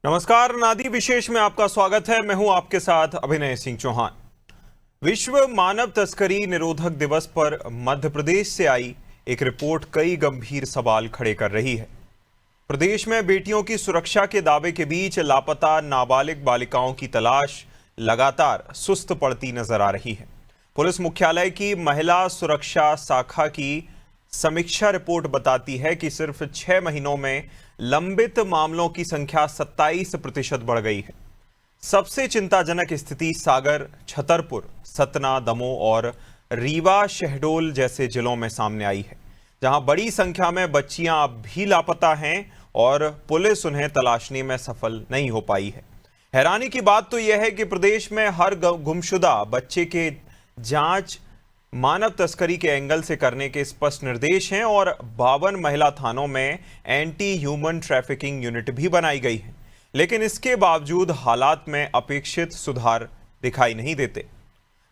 नमस्कार, नादी विशेष में आपका स्वागत है। मैं हूं आपके साथ अभिनय सिंह चौहान। विश्व मानव तस्करी निरोधक दिवस पर मध्य प्रदेश से आई एक रिपोर्ट कई गंभीर सवाल खड़े कर रही है। प्रदेश में बेटियों की सुरक्षा के दावे के बीच लापता नाबालिग बालिकाओं की तलाश लगातार सुस्त पड़ती नजर आ रही है। पुलिस मुख्यालय की महिला सुरक्षा शाखा की समीक्षा रिपोर्ट बताती है कि सिर्फ 6 महीनों में लंबित मामलों की संख्या 27% बढ़ गई है। सबसे चिंताजनक स्थिति सागर, छतरपुर, सतना, दमोह और रीवा शहडोल जैसे जिलों में सामने आई है, जहां बड़ी संख्या में बच्चियां अब भी लापता हैं और पुलिस उन्हें तलाशने में सफल नहीं हो पाई है। हैरानी की बात तो यह है कि प्रदेश में हर गुमशुदा बच्चे के जांच मानव तस्करी के एंगल से करने के स्पष्ट निर्देश हैं और 52 महिला थानों में एंटी ह्यूमन ट्रैफिकिंग यूनिट भी बनाई गई है, लेकिन इसके बावजूद हालात में अपेक्षित सुधार दिखाई नहीं देते।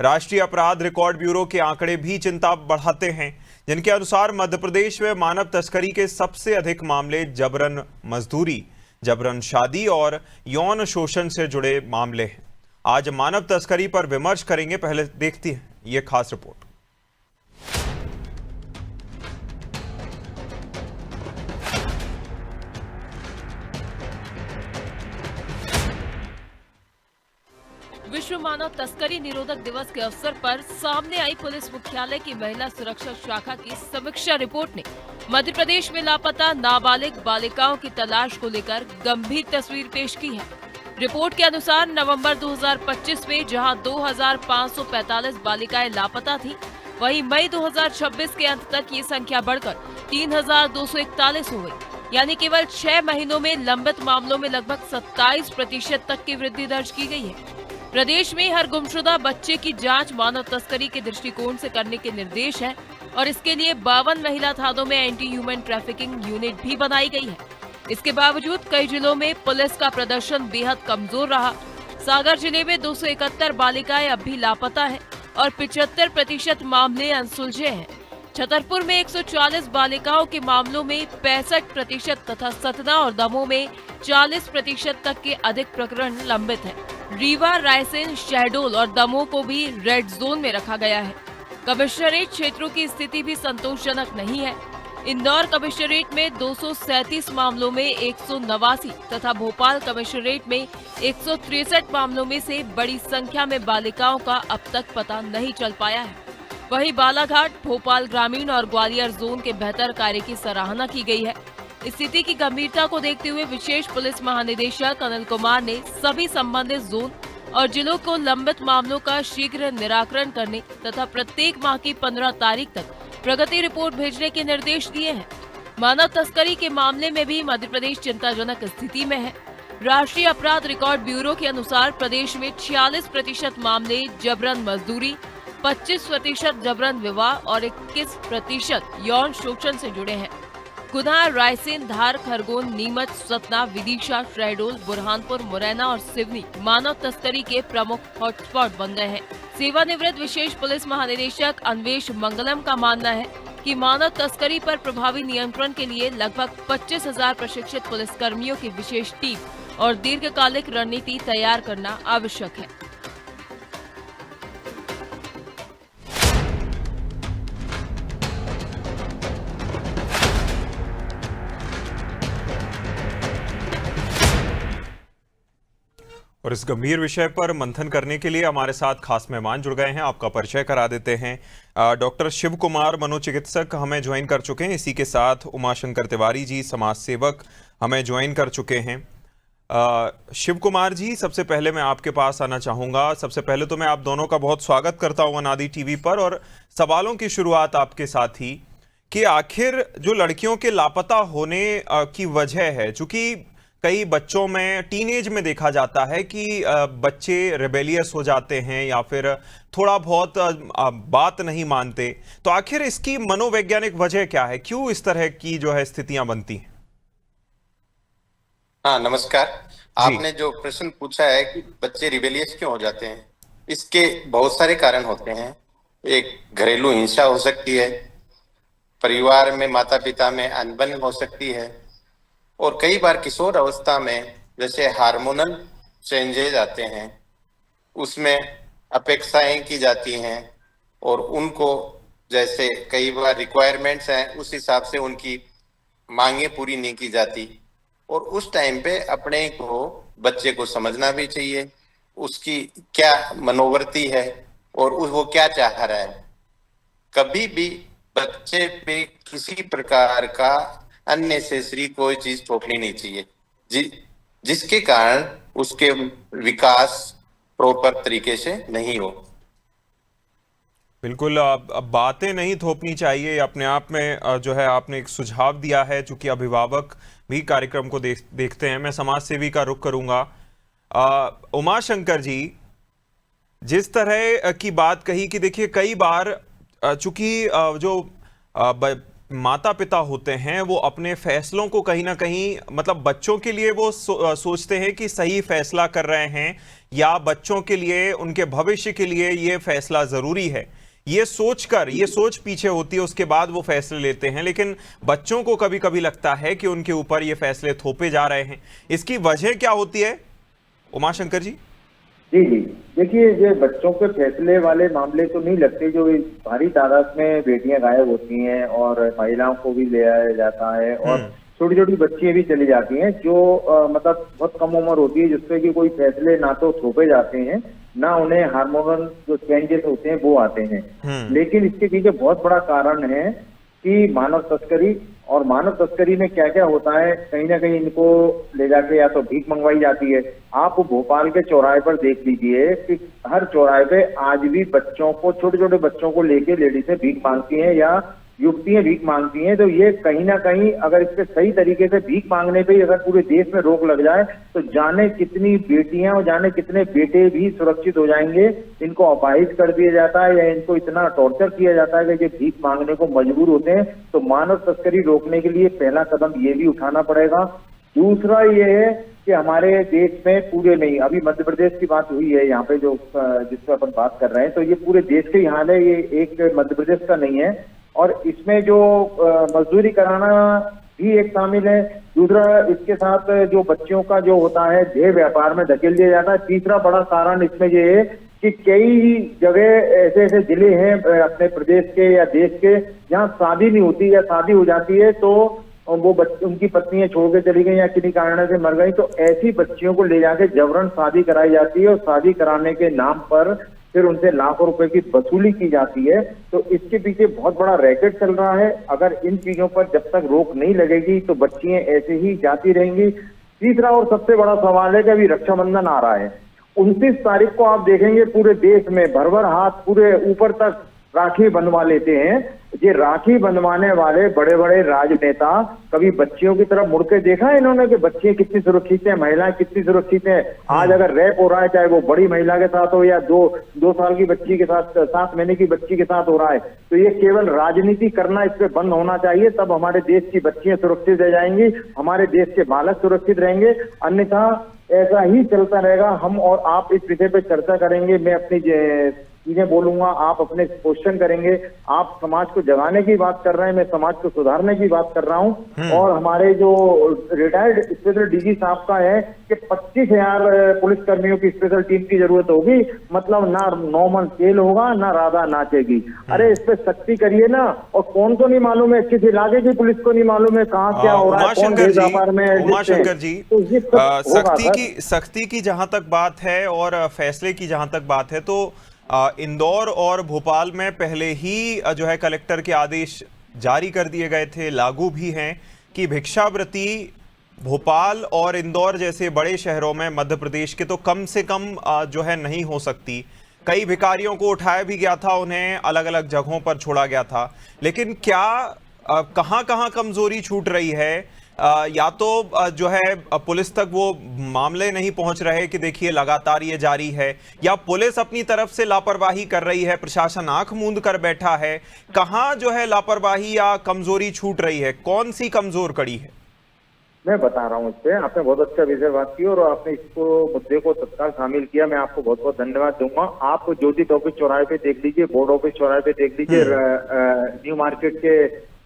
राष्ट्रीय अपराध रिकॉर्ड ब्यूरो के आंकड़े भी चिंता बढ़ाते हैं, जिनके अनुसार मध्य प्रदेश में मानव तस्करी के सबसे अधिक मामले जबरन मजदूरी, जबरन शादी और यौन शोषण से जुड़े मामले हैं। आज मानव तस्करी पर विमर्श करेंगे। पहले देखते हैं ये खास रिपोर्ट। विश्व मानव तस्करी निरोधक दिवस के अवसर पर सामने आई पुलिस मुख्यालय की महिला सुरक्षा शाखा की समीक्षा रिपोर्ट ने मध्य प्रदेश में लापता नाबालिग बालिकाओं की तलाश को लेकर गंभीर तस्वीर पेश की है। रिपोर्ट के अनुसार नवंबर 2025 में जहां 2545 बालिकाएं लापता थीं, वहीं मई 2026 के अंत तक ये संख्या बढ़कर 3241 हो गई। यानी केवल 6 महीनों में लंबित मामलों में लगभग 27% तक की वृद्धि दर्ज की गई है। प्रदेश में हर गुमशुदा बच्चे की जांच मानव तस्करी के दृष्टिकोण से करने के निर्देश हैं और इसके लिए 52 महिला थानों में एंटी ह्यूमन ट्रैफिकिंग यूनिट भी बनाई गई है। इसके बावजूद कई जिलों में पुलिस का प्रदर्शन बेहद कमजोर रहा। सागर जिले में 271 बालिकाएं अब भी लापता हैं और 75% मामले अनसुलझे हैं। छतरपुर में 140 बालिकाओं के मामलों में 65% तथा सतना और दमोह में 40% तक के अधिक प्रकरण लंबित हैं। रीवा, रायसेन, शहडोल और दमोह को भी रेड जोन में रखा गया है। कमिश्नरेट क्षेत्रों की स्थिति भी संतोषजनक नहीं है। इंदौर कमिश्नरेट में 237 मामलों में 189 तथा भोपाल कमिश्नरेट में 163 मामलों में से बड़ी संख्या में बालिकाओं का अब तक पता नहीं चल पाया है। वहीं बालाघाट, भोपाल ग्रामीण और ग्वालियर जोन के बेहतर कार्य की सराहना की गई है। स्थिति की गंभीरता को देखते हुए विशेष पुलिस महानिदेशक अनिल कुमार ने सभी संबंधित जोन और जिलों को लंबित मामलों का शीघ्र निराकरण करने तथा प्रत्येक माह की 15 तारीख तक प्रगति रिपोर्ट भेजने के निर्देश दिए हैं। मानव तस्करी के मामले में भी मध्य प्रदेश चिंताजनक स्थिति में है। राष्ट्रीय अपराध रिकॉर्ड ब्यूरो के अनुसार प्रदेश में 46% मामले जबरन मजदूरी, 25% जबरन विवाह और 21% यौन शोषण से जुड़े हैं। गुना, रायसेन, धार, खरगोन, नीमच, सतना, विदिशा, शहडोल, बुरहानपुर, मुरैना और सिवनी मानव तस्करी के प्रमुख हॉटस्पॉट बन गए हैं। सेवानिवृत्त विशेष पुलिस महानिदेशक अन्वेष मंगलम का मानना है कि मानव तस्करी पर प्रभावी नियंत्रण के लिए लगभग 25,000 प्रशिक्षित पुलिसकर्मियों की विशेष टीम और दीर्घकालिक रणनीति तैयार करना आवश्यक है। और इस गंभीर विषय पर मंथन करने के लिए हमारे साथ खास मेहमान जुड़ गए हैं। आपका परिचय करा देते हैं। डॉक्टर शिव कुमार, मनोचिकित्सक, हमें ज्वाइन कर चुके हैं। इसी के साथ उमाशंकर तिवारी जी, समाज सेवक, हमें ज्वाइन कर चुके हैं। शिव कुमार जी, सबसे पहले मैं आपके पास आना चाहूँगा। सबसे पहले तो मैं आप दोनों का बहुत स्वागत करता हूँ अनादि टीवी पर, और सवालों की शुरुआत आपके साथ ही कि आखिर जो लड़कियों के लापता होने की वजह है, चूँकि कई बच्चों में टीनेज में देखा जाता है कि बच्चे रेबेलियस हो जाते हैं या फिर थोड़ा बहुत बात नहीं मानते, तो आखिर इसकी मनोवैज्ञानिक वजह क्या है? क्यों इस तरह की जो है स्थितियां बनती हैं? हाँ, नमस्कार। आपने जो प्रश्न पूछा है कि बच्चे रिबेलियस क्यों हो जाते हैं, इसके बहुत सारे कारण होते हैं। एक, घरेलू हिंसा हो सकती है, परिवार में माता पिता में अनबन हो सकती है, और कई बार किशोर अवस्था में जैसे हार्मोनल चेंजेज आते हैं, उसमें अपेक्षाएं की जाती हैं और उनको जैसे कई बार रिक्वायरमेंट्स हैं उस हिसाब से उनकी मांगे पूरी नहीं की जाती। और उस टाइम पे अपने को बच्चे को समझना भी चाहिए उसकी क्या मनोवृत्ति है और वो क्या चाह रहा है। कभी भी बच्चे पे किसी प्रकार का अननेसेसरी कोई चीज थोपनी नहीं चाहिए जिसके कारण उसके विकास प्रॉपर तरीके से नहीं हो। बिल्कुल, अब बातें नहीं थोपनी चाहिए, अपने आप में जो है आपने एक सुझाव दिया है। चूंकि अभिभावक भी कार्यक्रम को देखते हैं, मैं समाज सेवी का रुख करूंगा। उमा शंकर जी, जिस तरह की बात कही कि देखिए कई बार चूंकि जो माता पिता होते हैं वो अपने फैसलों को कहीं ना कहीं मतलब बच्चों के लिए वो सोचते हैं कि सही फैसला कर रहे हैं या बच्चों के लिए उनके भविष्य के लिए ये फैसला जरूरी है, ये सोच पीछे होती है, उसके बाद वो फैसले लेते हैं। लेकिन बच्चों को कभी कभी लगता है कि उनके ऊपर ये फैसले थोपे जा रहे हैं। इसकी वजह क्या होती है उमा शंकर जी? जी जी, देखिए ये बच्चों के फैसले वाले मामले तो नहीं लगते। जो भारी तादाद में बेटियां गायब होती हैं और महिलाओं को भी ले आया जाता है और छोटी छोटी बच्चियां भी चली जाती हैं जो मतलब बहुत कम उम्र होती है, जिससे कि कोई फैसले ना तो थोपे जाते हैं ना उन्हें हार्मोनल जो चेंजेस होते हैं वो आते हैं। लेकिन इसके पीछे बहुत बड़ा कारण है कि मानव तस्करी। और मानव तस्करी में क्या क्या होता है, कहीं ना कहीं इनको ले जाके या तो भीख मंगवाई जाती है। आप भोपाल के चौराहे पर देख लीजिए कि हर चौराहे पे आज भी बच्चों को, छोटे छोटे बच्चों को लेके लेडीजें भीख मांगती हैं या युवतियां भीख मांगती हैं। तो ये कहीं ना कहीं अगर इसके सही तरीके से भीख मांगने पे अगर पूरे देश में रोक लग जाए तो जाने कितनी बेटियां और जाने कितने बेटे भी सुरक्षित हो जाएंगे। इनको अपाहिज कर दिया जाता है या इनको इतना टॉर्चर किया जाता है कि ये भीख मांगने को मजबूर होते हैं। तो मानव तस्करी रोकने के लिए पहला कदम ये भी उठाना पड़ेगा। दूसरा ये है कि हमारे देश में पूरे नहीं, अभी मध्य प्रदेश की बात हुई है यहाँ पे जो जिस पर अपन बात कर रहे हैं, तो ये पूरे देश के ही हाल है, ये एक मध्य प्रदेश का नहीं है। और इसमें जो मजदूरी कराना भी एक शामिल है। दूसरा, इसके साथ जो बच्चियों का जो होता है देह व्यापार में धकेल दिया जाता है। तीसरा बड़ा कारण इसमें ये है कि कई जगह ऐसे ऐसे जिले हैं अपने प्रदेश के या देश के जहाँ शादी नहीं होती या शादी हो जाती है तो वो उनकी पत्नियां छोड़ के चली गई या किसी कारण से मर गई, तो ऐसी बच्चियों को ले जाके जबरन शादी कराई जाती है और शादी कराने के नाम पर फिर उनसे लाखों रुपए की वसूली की जाती है। तो इसके पीछे बहुत बड़ा रैकेट चल रहा है। अगर इन चीजों पर जब तक रोक नहीं लगेगी तो बच्चियां ऐसे ही जाती रहेंगी। तीसरा और सबसे बड़ा सवाल है कि अभी रक्षाबंधन आ रहा है, 29 तारीख को आप देखेंगे पूरे देश में भर भर हाथ पूरे ऊपर तक राखी बंधवा लेते हैं। ये राखी बंधवाने वाले बड़े बड़े राजनेता कभी बच्चियों की तरफ मुड़ के देखा है इन्होंने कि बच्चियां कितनी सुरक्षित हैं, महिलाएं कितनी सुरक्षित हैं? आज अगर रेप हो रहा है, चाहे वो बड़ी महिला के साथ हो या दो साल की बच्ची के साथ, 7 महीने की बच्ची के साथ हो रहा है, तो ये केवल राजनीति करना इस पे बंद होना चाहिए। तब हमारे देश की बच्चियां सुरक्षित रह जाएंगी, हमारे देश के बालक सुरक्षित रहेंगे। अन्यथा ऐसा ही चलता रहेगा। हम और आप इस विषय पे चर्चा करेंगे, मैं अपनी चीजें बोलूंगा, आप अपने क्वेश्चन करेंगे। आप समाज को जगाने की बात कर रहे हैं, मैं समाज को सुधारने की बात कर रहा हूं। और हमारे जो रिटायर्ड स्पेशल डीजी साहब का है कि 25,000 पुलिस कर्मियों की स्पेशल टीम की जरूरत होगी। मतलब ना नॉर्मल खेल होगा ना राधा नाचेगी। अरे इस पे सख्ती करिए ना। और कौन को नहीं मालूम है, किस इलाके की पुलिस को नहीं मालूम है कहाँ क्या हो रहा है, कौन व्यापार में। उमा शंकर जी, तो सख्ती की जहां तक बात है और फैसले की जहां तक बात है, तो इंदौर और भोपाल में पहले ही जो है कलेक्टर के आदेश जारी कर दिए गए थे, लागू भी हैं कि भिक्षावृत्ति भोपाल और इंदौर जैसे बड़े शहरों में मध्य प्रदेश के तो कम से कम जो है नहीं हो सकती। कई भिखारियों को उठाया भी गया था, उन्हें अलग अलग जगहों पर छोड़ा गया था। लेकिन क्या कहां कमजोरी छूट रही है? या तो जो है पुलिस तक वो मामले नहीं पहुंच रहे कि देखिए लगातार ये जारी है, या पुलिस अपनी तरफ से लापरवाही कर रही है, प्रशासन आंख मूंद कर बैठा है। कहां जो है लापरवाही या कमजोरी छूट रही है? कौन सी कमजोर कड़ी है? मैं बता रहा हूँ इस पे। आपने बहुत अच्छा विषय बात की और आपने इसको मुद्दे को तत्काल शामिल किया। मैं आपको बहुत बहुत धन्यवाद दूंगा। आप ज्योति ऑफिस चौराहे पे देख लीजिए, बोर्ड ऑफिस चौराहे पे देख लीजिए, न्यू मार्केट के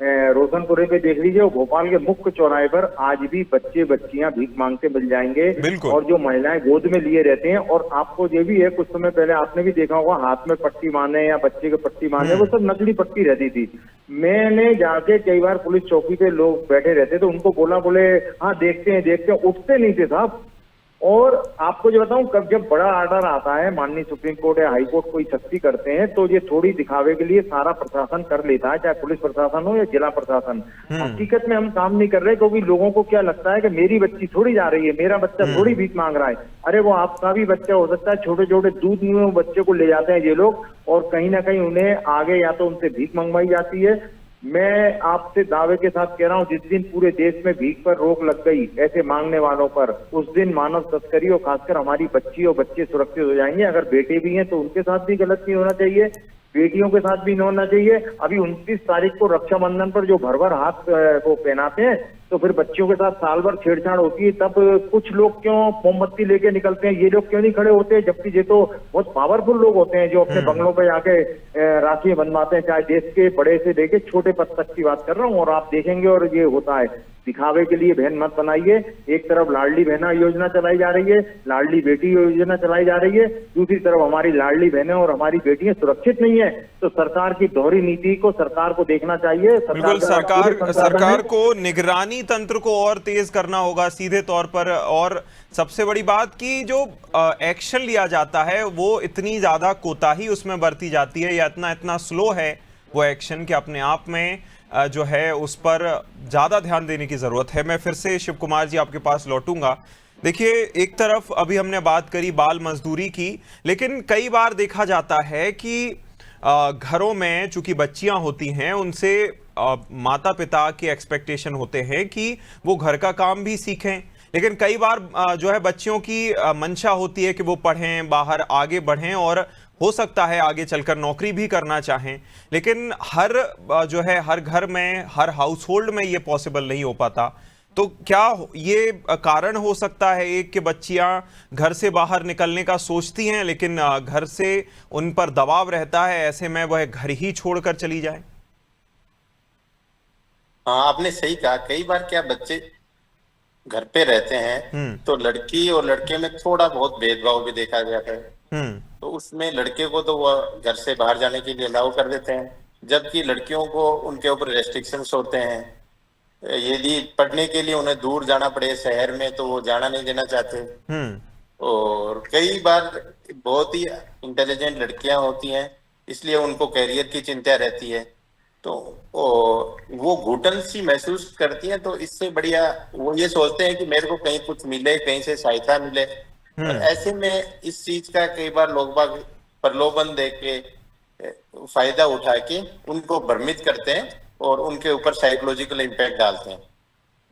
रोशनपुरे पे देख लीजिए, भोपाल के मुख्य चौराहे पर आज भी बच्चे बच्चियां भीख मांगते मिल जाएंगे। बिल्कुल। और जो महिलाएं गोद में लिए रहते हैं, और आपको ये भी है, कुछ समय पहले आपने भी देखा होगा, हाथ में पट्टी बांधे या बच्चे के पट्टी बांधे, वो सब नकली पट्टी रहती थी। मैंने जाके कई बार पुलिस चौकी पे लोग बैठे रहते तो उनको बोले हाँ देखते हैं, उठते नहीं थे साहब। और आपको जो बताऊं, कब जब बड़ा ऑर्डर आता है, माननीय सुप्रीम कोर्ट या हाई कोर्ट कोई सख्ती करते हैं, तो ये थोड़ी दिखावे के लिए सारा प्रशासन कर लेता है, चाहे पुलिस प्रशासन हो या जिला प्रशासन। हकीकत में हम काम नहीं कर रहे, क्योंकि लोगों को क्या लगता है कि मेरी बच्ची थोड़ी जा रही है, मेरा बच्चा थोड़ी भीख मांग रहा है। अरे वो आपका भी बच्चा हो सकता है। छोटे छोटे दूध में बच्चे को ले जाते हैं ये लोग, और कहीं ना कहीं उन्हें आगे या तो उनसे भीख मंगवाई जाती है। मैं आपसे दावे के साथ कह रहा हूं, जिस दिन पूरे देश में भीख पर रोक लग गई ऐसे मांगने वालों पर, उस दिन मानव तस्करी और खासकर हमारी बच्ची और बच्चे सुरक्षित हो जाएंगे। अगर बेटे भी हैं तो उनके साथ भी गलत नहीं होना चाहिए, बेटियों के साथ भी नहीं होना चाहिए। अभी 29 तारीख को रक्षाबंधन पर जो भर हाथ वो पहनाते हैं, तो फिर बच्चियों के साथ साल भर छेड़छाड़ होती है, तब कुछ लोग क्यों मोमबत्ती लेके निकलते हैं, ये लोग क्यों नहीं खड़े होते? जबकि ये तो बहुत पावरफुल लोग होते हैं जो अपने बंगलों पे जाके राखी बनवाते हैं, चाहे देश के बड़े से लेके छोटे पद तक की बात कर रहा हूँ। और आप देखेंगे, और ये होता है, दिखावे के लिए बहन मत बनाइए। एक तरफ लाडली बहना योजना चलाई जा रही है, लाडली बेटी योजना चलाई जा रही है, दूसरी तरफ हमारी लाडली बहनें और हमारी बेटियां सुरक्षित नहीं है। तो सरकार की दोहरी नीति को सरकार को देखना चाहिए। बिल्कुल, सरकार को निगरानी तंत्र को और तेज करना होगा सीधे तौर पर। और सबसे बड़ी बात कि जो एक्शन लिया जाता है वो इतनी ज्यादा कोताही उसमें बरती जाती है, या इतना स्लो है वो एक्शन, कि अपने आप में जो है उस पर ज्यादा ध्यान देने की जरूरत है। मैं फिर से शिव कुमार जी आपके पास लौटूंगा। देखिए, एक तरफ अभी हमने बात करी बाल मजदूरी की, लेकिन कई बार देखा जाता है कि घरों में चूंकि बच्चियां होती हैं, उनसे माता पिता के एक्सपेक्टेशन होते हैं कि वो घर का काम भी सीखें, लेकिन कई बार जो है बच्चियों की मंशा होती है कि वो पढ़ें, बाहर आगे बढ़ें, और हो सकता है आगे चलकर नौकरी भी करना चाहें। लेकिन हर घर में, हर हाउस होल्ड में ये पॉसिबल नहीं हो पाता। तो क्या ये कारण हो सकता है एक कि बच्चियां घर से बाहर निकलने का सोचती हैं, लेकिन घर से उन पर दबाव रहता है, ऐसे में वह घर ही छोड़कर चली जाए? हाँ, आपने सही कहा। कई बार क्या बच्चे घर पे रहते हैं तो लड़की और लड़के में थोड़ा बहुत भेदभाव भी देखा गया है। तो उसमें लड़के को तो वह घर से बाहर जाने के लिए अलाउ कर देते हैं, जबकि लड़कियों को उनके ऊपर रेस्ट्रिक्शंस होते हैं। यदि पढ़ने के लिए उन्हें दूर जाना पड़े शहर में, तो वो जाना नहीं देना चाहते। और कई बार बहुत ही इंटेलिजेंट लड़कियां होती हैं, इसलिए उनको कैरियर की चिंता रहती है, तो वो घुटन सी महसूस करती हैं। तो इससे बढ़िया वो ये सोचते हैं कि मेरे को कहीं कुछ मिले, कहीं से सहायता मिले। और ऐसे में इस चीज का कई बार लोग बाग प्रलोभन दे के फायदा उठा के उनको भ्रमित करते हैं और उनके ऊपर साइकोलॉजिकल इम्पैक्ट डालते हैं।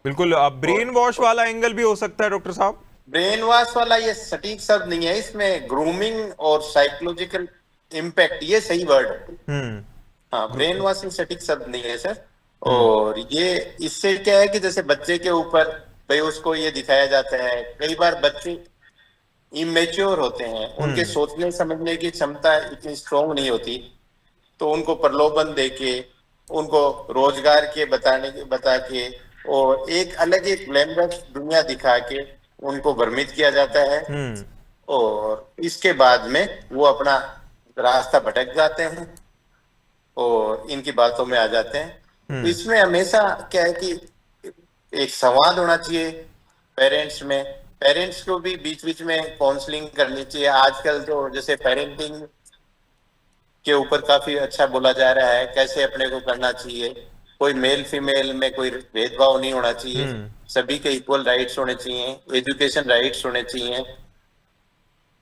बिल्कुल, ब्रेन वॉश वाला एंगल भी हो सकता है डॉक्टर साहब? ब्रेन वॉश वाला ये सटीक शब्द नहीं है, इसमें ग्रूमिंग और साइकोलॉजिकल इम्पैक्ट ये सही वर्ड है। हाँ, ब्रेन वॉशिंग सटीक शब्द नहीं है सर। और ये इससे क्या है कि जैसे बच्चे के ऊपर भाई उसको ये दिखाया जाता है, कई बार बच्चे इमेच्योर होते हैं, उनके सोचने समझने की क्षमता इतनी स्ट्रोंग नहीं होती, तो उनको प्रलोभन देके, उनको रोजगार के बता के और एक अलग एक ग्लैमरस दुनिया दिखा के उनको भ्रमित किया जाता है। और इसके बाद में वो अपना रास्ता भटक जाते हैं और इनकी बातों में आ जाते हैं। तो इसमें हमेशा क्या है कि एक संवाद होना चाहिए पेरेंट्स में, पेरेंट्स को भी बीच बीच में काउंसलिंग करनी चाहिए। आजकल तो जैसे पेरेंटिंग के ऊपर काफी अच्छा बोला जा रहा है, कैसे अपने को करना चाहिए, कोई मेल फीमेल में कोई भेदभाव नहीं होना चाहिए, सभी के इक्वल राइट्स होने चाहिए, एजुकेशन राइट्स होने चाहिए,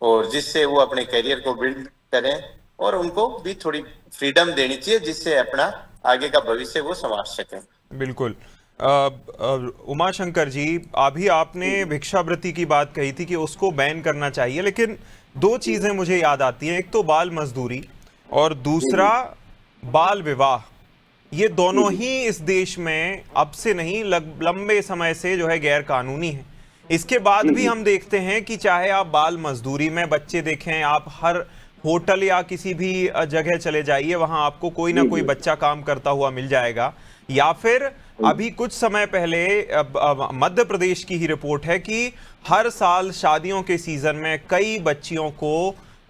और जिससे वो अपने करियर को बिल्ड करें और उनको भी थोड़ी फ्रीडम देनी चाहिए, जिससे अपना आगे का भविष्य वो संवार सकें। बिल्कुल। उमा शंकर जी, अभी आपने भिक्षावृत्ति की बात कही थी कि उसको बैन करना चाहिए, लेकिन दो चीजें मुझे याद आती हैं, एक तो बाल मजदूरी और दूसरा बाल विवाह। ये दोनों ही इस देश में अब से नहीं लंबे समय से जो है गैर कानूनी है। इसके बाद भी हम देखते हैं कि चाहे आप बाल मजदूरी में बच्चे देखें, आप हर होटल या किसी भी जगह चले जाइए, वहां आपको कोई ना कोई बच्चा काम करता हुआ मिल जाएगा। या फिर अभी कुछ समय पहले मध्य प्रदेश की ही रिपोर्ट है कि हर साल शादियों के सीजन में कई बच्चियों को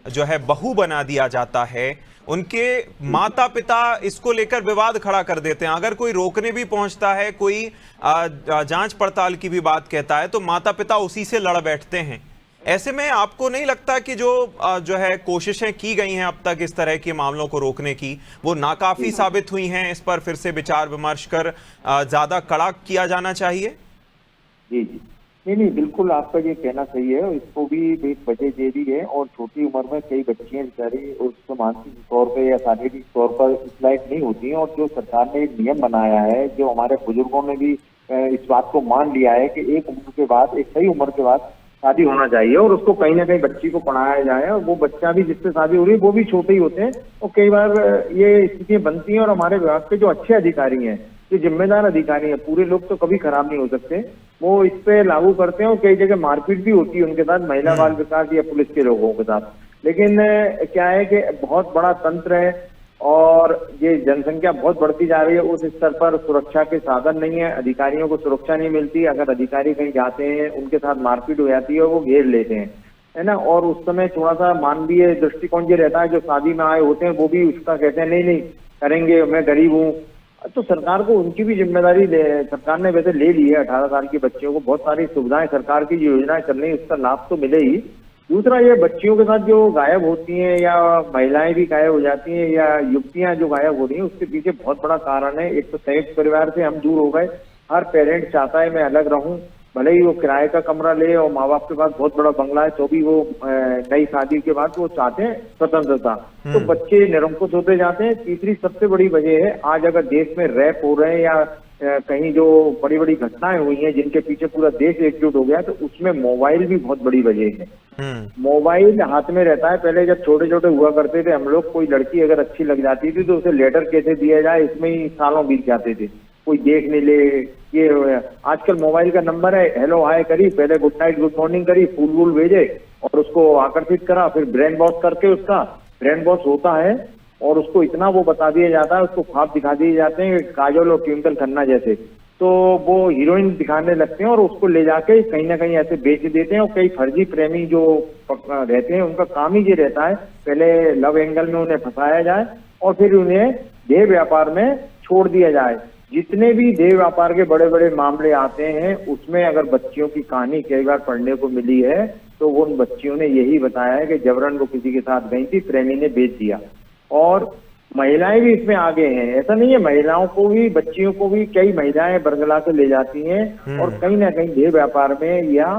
जो है बहू बना दिया जाता है, उनके माता पिता इसको लेकर विवाद खड़ा कर देते हैं। अगर कोई रोकने भी पहुंचता है, कोई जांच पड़ताल की भी बात कहता है, तो माता पिता उसी से लड़ बैठते हैं। ऐसे में आपको नहीं लगता कि जो है कोशिशें की गई हैं अब तक इस तरह के मामलों को रोकने की, वो नाकाफी साबित हुई हैं? इस पर फिर से विचार विमर्श कर ज्यादा कड़ा किया जाना चाहिए। जी जी, नहीं, बिल्कुल आपका ये कहना सही है। इसको भी एक वजह ये भी है, और छोटी उम्र में कई बच्चियां बेचारी उस मानसिक तौर पे या शारीरिक तौर पर इस लायक नहीं होती हैं। और जो सरकार ने एक नियम बनाया है, जो हमारे बुजुर्गों ने भी इस बात को मान लिया है कि एक उम्र के बाद, एक सही उम्र के बाद शादी होना चाहिए, और उसको कहीं ना कहीं बच्ची को पढ़ाया जाए। और वो बच्चा भी जिससे शादी हो रही है वो भी छोटे ही होते हैं, और कई बार ये स्थितियां बनती हैं। और हमारे विभाग के जो अच्छे अधिकारी हैं, जो जिम्मेदार अधिकारी हैं, पूरे लोग तो कभी खराब नहीं हो सकते, वो इस पे लागू करते हैं। और कई जगह मारपीट भी होती है उनके साथ, महिला बाल विकास या पुलिस के लोगों के साथ। लेकिन क्या है कि बहुत बड़ा तंत्र है, और ये जनसंख्या बहुत बढ़ती जा रही है। उस स्तर पर सुरक्षा के साधन नहीं है, अधिकारियों को सुरक्षा नहीं मिलती। अगर अधिकारी कहीं जाते हैं, उनके साथ मारपीट हो जाती है, वो घेर लेते हैं, है ना। और उस समय थोड़ा सा मानवीय दृष्टिकोण ये रहता है, जो शादी में आए होते हैं वो भी उसका कहते हैं नहीं करेंगे, मैं गरीब हूँ। तो सरकार को उनकी भी जिम्मेदारी सरकार ने वैसे ले ली है। 18 साल की बच्चियों को बहुत सारी सुविधाएं, सरकार की योजनाएं चल रही है, उसका लाभ तो मिले ही। दूसरा, ये बच्चियों के साथ जो गायब होती हैं, या महिलाएं भी गायब हो जाती हैं, या युवतियां जो गायब हो रही हैं, उसके पीछे बहुत बड़ा कारण है। एक तो संयुक्त परिवार से हम दूर हो गए। हर पेरेंट चाहता है मैं अलग रहूं, भले ही वो किराए का कमरा ले और माँ बाप के पास बहुत बड़ा बंगला है, तो भी वो नई शादी के बाद वो चाहते हैं स्वतंत्रता। तो बच्चे निरंकुश होते जाते हैं। तीसरी सबसे बड़ी वजह है, आज अगर देश में रैप हो रहे हैं या कहीं जो बड़ी बड़ी घटनाएं हुई हैं जिनके पीछे पूरा देश एकजुट हो गया, तो उसमें मोबाइल भी बहुत बड़ी वजह है। मोबाइल हाथ में रहता है। पहले जब छोटे छोटे हुआ करते थे हम लोग, कोई लड़की अगर अच्छी लग जाती थी तो उसे लेटर कैसे दिया जाए, इसमें ही सालों बीत जाते थे, कोई देख नहीं ले। ये आजकल मोबाइल का नंबर है, हेलो हाय करी, पहले गुड नाइट गुड मॉर्निंग करी, फूल वूल भेजे और उसको आकर्षित करा, फिर ब्रेन वॉश करके उसका ब्रेन वॉश होता है और उसको इतना वो बता दिया जाता है, उसको ख्वाब दिखा दिए जाते हैं काजल और ट्विंकल खन्ना जैसे, तो वो हीरोइन दिखाने लगते हैं और उसको ले जाके कहीं ना कहीं ऐसे बेच देते हैं। और कई फर्जी प्रेमी जो रहते हैं उनका काम ही ये रहता है, पहले लव एंगल में उन्हें फंसाया जाए और फिर उन्हें देह व्यापार में छोड़ दिया जाए। जितने भी देह व्यापार के बड़े बड़े मामले आते हैं उसमें अगर बच्चियों की कहानी कई बार पढ़ने को मिली है तो वो उन बच्चियों ने यही बताया है कि जबरन वो किसी के साथ गई थी, प्रेमी ने बेच दिया। और महिलाएं भी इसमें आगे हैं, ऐसा नहीं है, महिलाओं को भी, बच्चियों को भी कई महिलाएं बरगला के ले जाती हैं और कहीं ना कहीं देह व्यापार में या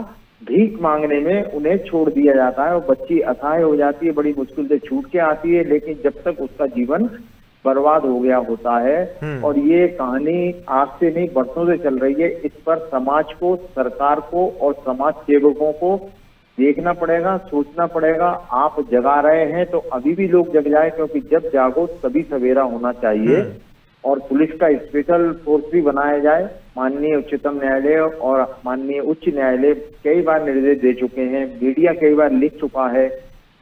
भीख मांगने में उन्हें छोड़ दिया जाता है और बच्ची असहाय हो जाती है, बड़ी मुश्किल से छूट के आती है, लेकिन जब तक उसका जीवन बर्बाद हो गया होता है। और ये कहानी आज से नहीं बरसों से चल रही है। इस पर समाज को, सरकार को और समाज सेवकों को देखना पड़ेगा, सोचना पड़ेगा। आप जगा रहे हैं तो अभी भी लोग जग जाए, क्योंकि जब जागो तभी सवेरा होना चाहिए। और पुलिस का स्पेशल फोर्स भी बनाया जाए। माननीय उच्चतम न्यायालय और माननीय उच्च न्यायालय कई बार निर्देश दे चुके हैं, मीडिया कई बार लिख चुका है,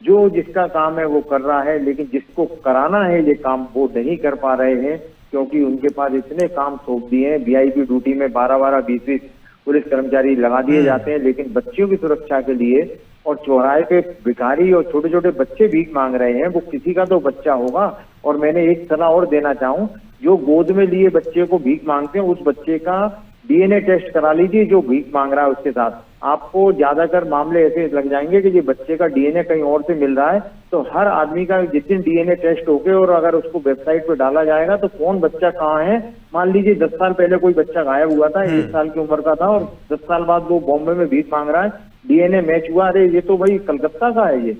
जो जिसका काम है वो कर रहा है, लेकिन जिसको कराना है ये काम वो नहीं कर पा रहे हैं, क्योंकि उनके पास इतने काम सौंप दिए हैं। वीआईपी ड्यूटी में 12-12, 20-20 पुलिस कर्मचारी लगा दिए जाते हैं, लेकिन बच्चियों की सुरक्षा के लिए और चौराहे पे भिखारी और छोटे छोटे बच्चे भीख मांग रहे हैं, वो किसी का तो बच्चा होगा। और मैंने एक सलाह और देना चाहूँ, जो गोद में लिए बच्चे को भीख मांगते हैं उस बच्चे का डीएनए टेस्ट करा लीजिए जो भीख मांग रहा है उसके साथ। आपको ज्यादातर मामले ऐसे लग जाएंगे कि ये बच्चे का डीएनए कहीं और से मिल रहा है, तो हर आदमी का जिस दिन डीएनए टेस्ट होके और अगर उसको वेबसाइट पे डाला जाएगा तो कौन बच्चा कहाँ है। मान लीजिए 10 साल पहले कोई बच्चा गायब हुआ था, 1 साल की उम्र का था और 10 साल बाद वो बॉम्बे में भीख मांग रहा है, डीएनए मैच हुआ, अरे ये तो भाई कलकत्ता का है, ये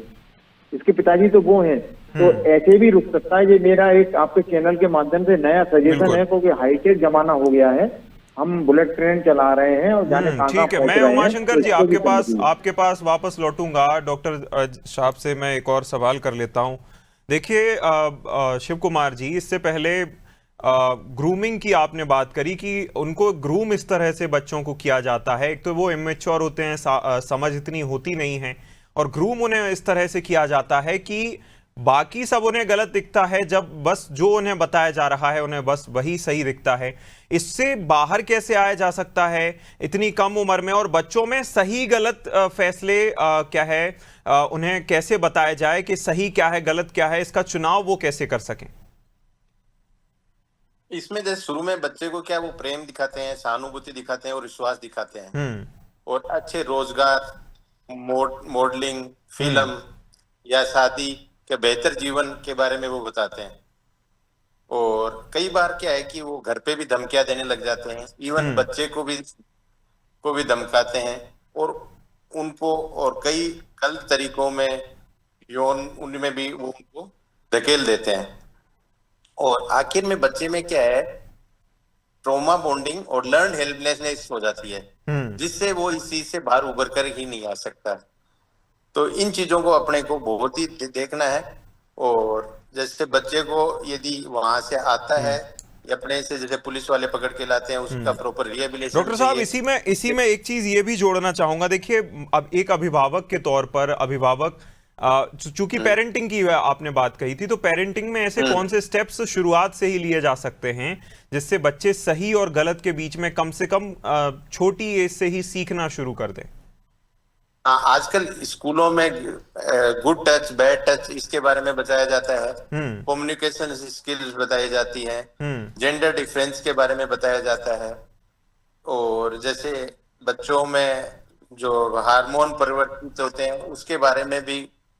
इसके पिताजी तो वो हैं। तो ऐसे भी रुक सकता है। ये मेरा एक आपके चैनल के माध्यम से नया सजेशन है, क्योंकि हाईटेक जमाना हो गया है, हम बुलेट ट्रेन चला रहे हैं और जाने कहां ठीक है। मैं उमाशंकर जी आपके पास वापस लौटूंगा। डॉक्टर साहब से मैं एक और सवाल कर लेता हूं। देखिए शिव कुमार जी, इससे पहले ग्रूमिंग की आपने बात करी कि उनको ग्रूम इस तरह से बच्चों को किया जाता है। एक तो वो इमेच्योर होते हैं, समझ इतनी होती नहीं है, और ग्रूम उन्हें इस तरह से किया जाता है कि बाकी सब उन्हें गलत दिखता है, जब बस जो उन्हें बताया जा रहा है उन्हें बस वही सही दिखता है। इससे बाहर कैसे आया जा सकता है इतनी कम उम्र में, और बच्चों में सही गलत फैसले क्या है, उन्हें कैसे बताया जाए कि सही क्या है गलत क्या है, इसका चुनाव वो कैसे कर सकें? इसमें जैसे शुरू में बच्चे को क्या वो प्रेम दिखाते हैं, सहानुभूति दिखाते हैं और विश्वास दिखाते हैं, और अच्छे रोजगार, मॉडलिंग, फिल्म या शादी के बेहतर जीवन के बारे में वो बताते हैं। और कई बार क्या है कि वो घर पे भी धमकियां देने लग जाते हैं, इवन बच्चे को भी धमकाते हैं, और उनको और कई गलत तरीकों में यौन उनमें भी वो उनको धकेल देते हैं। और आखिर में बच्चे में क्या है, ट्रॉमा बॉन्डिंग और लर्न हेल्पलेसनेस हो जाती है, जिससे वो इस चीज से बाहर उभर कर ही नहीं आ सकता। तो इन चीजों को अपने को बहुत ही देखना है। और जैसे बच्चे को यदि वहां से आता है या अपने से जैसे पुलिस वाले पकड़ के लाते हैं, उसका प्रॉपर रिहेबिलिटेशन। डॉक्टर साहब, इसी में एक चीज ये भी जोड़ना चाहूंगा। देखिए, अब एक अभिभावक के तौर पर, अभिभावक चूंकि पेरेंटिंग की आपने बात कही थी, तो पेरेंटिंग में ऐसे कौन से स्टेप्स शुरुआत से ही लिए जा सकते हैं जिससे बच्चे सही और गलत के बीच में कम से कम छोटी एज से ही सीखना शुरू कर दें? आजकल स्कूलों में गुड टच, बैड टच, इसके बारे में बताया जाता है, कम्युनिकेशन स्किल्स बताई जाती है, जेंडर डिफरेंस के बारे में बताया जाता है, और जैसे बच्चों में जो हार्मोन परिवर्तित होते हैं उसके बारे में भी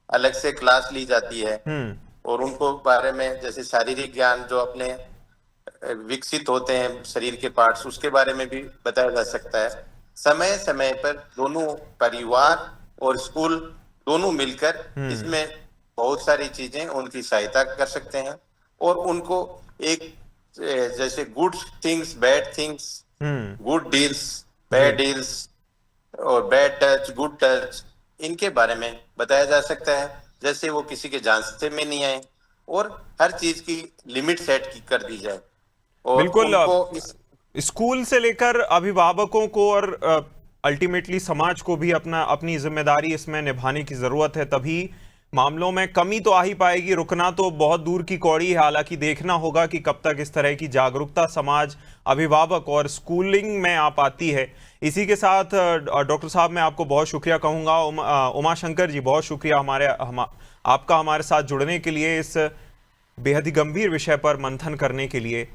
अलग से क्लास ली जाती है, और उनको बारे में जैसे शारीरिक ज्ञान जो अपने विकसित होते हैं शरीर के पार्ट्स, उसके बारे में भी बताया जा सकता है। समय समय पर दोनों परिवार और स्कूल दोनों मिलकर इसमें बहुत सारी चीजें उनकी सहायता कर सकते हैं, और उनको एक जैसे good things, bad things, good deals, bad deals, और बैड टच, गुड टच, इनके बारे में बताया जा सकता है, जैसे वो किसी के जानते में नहीं आए, और हर चीज की लिमिट सेट कर दी जाए। और बिल्कुल, स्कूल से लेकर अभिभावकों को और अल्टीमेटली समाज को भी अपनी जिम्मेदारी इसमें निभाने की जरूरत है, तभी मामलों में कमी तो आ ही पाएगी। रुकना तो बहुत दूर की कौड़ी है, हालांकि देखना होगा कि कब तक इस तरह की जागरूकता समाज, अभिभावक और स्कूलिंग में आ पाती है। इसी के साथ डॉक्टर साहब, मैं आपको बहुत शुक्रिया कहूँगा। उमाशंकर जी, बहुत शुक्रिया आपका हमारे साथ जुड़ने के लिए, इस बेहद ही गंभीर विषय पर मंथन करने के लिए।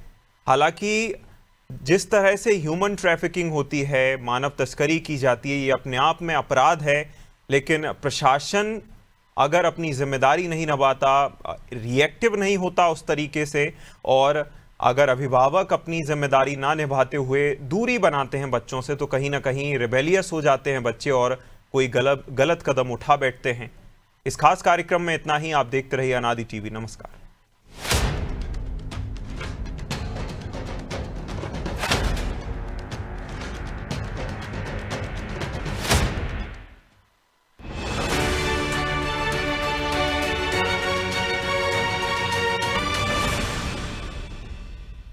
हालांकि जिस तरह से ह्यूमन ट्रैफिकिंग होती है, मानव तस्करी की जाती है, ये अपने आप में अपराध है, लेकिन प्रशासन अगर अपनी जिम्मेदारी नहीं निभाता, रिएक्टिव नहीं होता उस तरीके से, और अगर अभिभावक अपनी जिम्मेदारी ना निभाते हुए दूरी बनाते हैं बच्चों से, तो कहीं ना कहीं रिबेलियस हो जाते हैं बच्चे और कोई गलत कदम उठा बैठते हैं। इस खास कार्यक्रम में इतना ही। आप देखते रहिए अनादि टीवी। नमस्कार।